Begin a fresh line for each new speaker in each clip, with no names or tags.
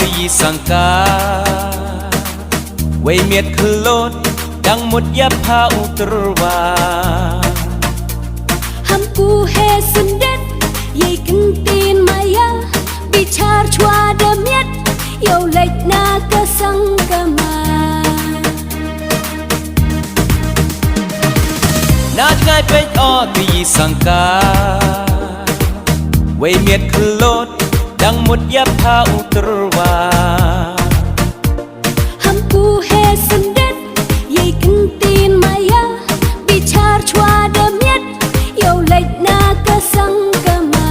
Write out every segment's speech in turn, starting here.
ตีสังกาไว้เมียดคือโลดดังหมดยับพาอุตรวา
ฮัมกูเฮสุนเด็ดยิ่งกันตีนมายาบิชาร์ชวาเดเมียดเยาเล็กนากะสังกะมา
นาจง่ายเป็นตีสังกาไว้เมียดคือโลดดังหมดยับพาอุตรวา
ฮัมกูเฮสุนเด็ดยิ่งกันตีนมายาบิชาร์ชวาเดเมียดเยาเล็กนากะสังกะมา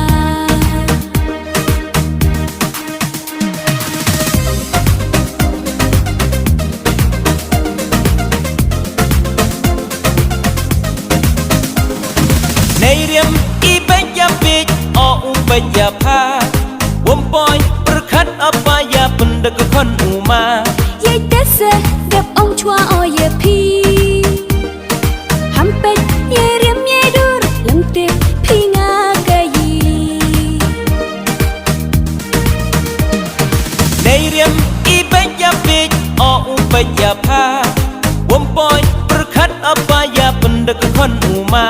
ในเรียมอีเบยยาปิดอุเบยยาพาวมปอยประคัดอปายาปันดกคนอูมา
ยัยเตเสเด็บองชัวเยพีฮัมเป็ดยัยเรียมยัยดูรลำเต็บพี่งากะยี
ในเรียมอีเบยยาปิดอุเบยยาพาวมปอยประคัดอปายาปันดกคนอูมา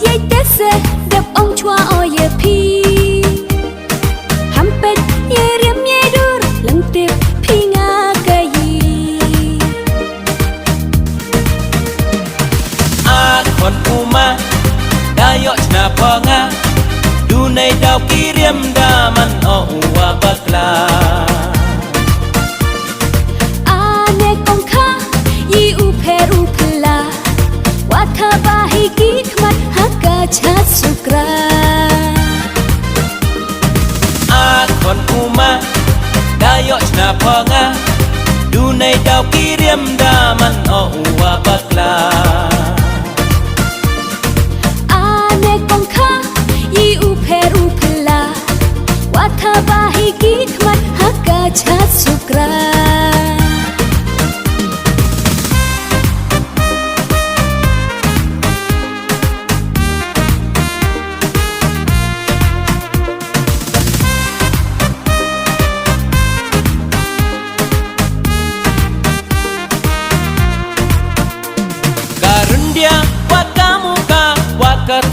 ยัยเตเสเด็บองชัวเยพีฮัมเป็ดยัยเรียมยัยดูรลำเต็บพี่งากะยี
คนอูมาได้ยอชนาพองาดูในดาวกีเรียมดามันอูวาบักลา
เนกองข้ายีอุเพรูพลาวัฒบาฮิกิขมัดฮักกะชัดสุกรา
คนอูมาได้ยอชนาพองาดูในดาวกีเรียมดามันอูวาบักลา
เนกองข้ายีอุเพรูพลาวัฒบาฮิกิขมัดฮักกะชัดสุกรา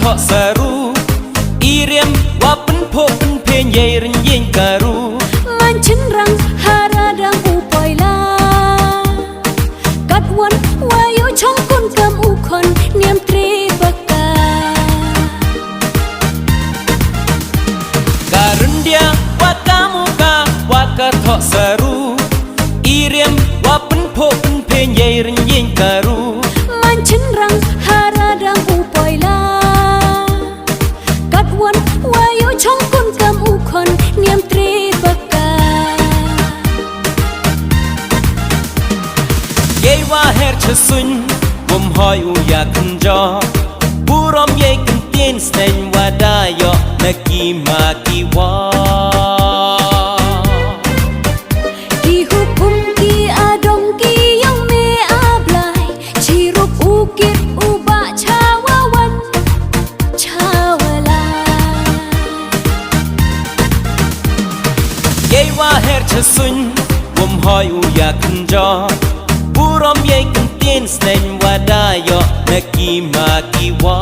ทอสรูอีเรียมว่าเป็นโพเป็นเพนใหญ่รินยิงการู
มันฉันรังหาราดังอูปอยลากัดวันวายุช่องคุณกำอูคนเนียมตรีบกา
การุนเดียว่ากามุกาว่ากะทอสรูอีเรียมว่าเป็นโพเป็นเพนใหญ่รินยิงการู
มันฉันรังหาราดังอูปอยลาวันวายุช่องกุนกำอูคนเนียมตรีบกา
เยว่าเฮร์ชสุนวมหอยอูอยากขึ้นจอบูรอมเยกันเตียนสเนนว่าได้ยอนักกีมากีวา
กีฮุกุมกีอาดงกียองเมอาบลายชีรุปอูกิดอูบะชาวาวันชาวลา
เยว่าเฮร์ชสุนวมหอยอูอยากขึ้นจอบูรอมเยกันเตียนสเนนว่าได้ยอนักกีมากีวา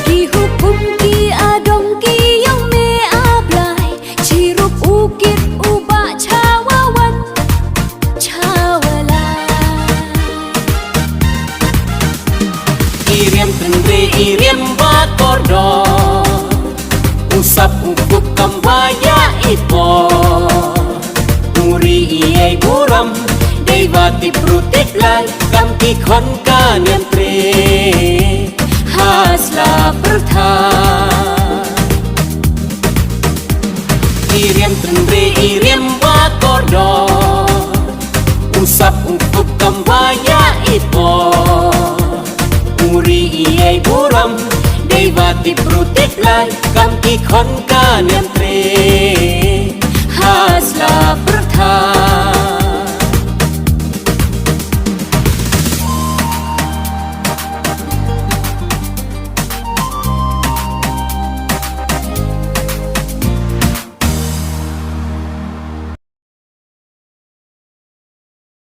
กีฮุกุมกีอาดงกียองเมอาบลายชีรุปอูกิดอูบะชาวาวันชาวลา
อีเรียมตึงเรอีเรียมบาตอดอUsap ukuk kambaya ipo Uri iyay buram Devati prutiklay Kamki khon ka niyantre Hasla prtha Iriam tendre iriam bakordo Usap ukuk kambaya ipo Uri iyay buram Devati prutiklay Kamki khon ka niyantre Hasla prtha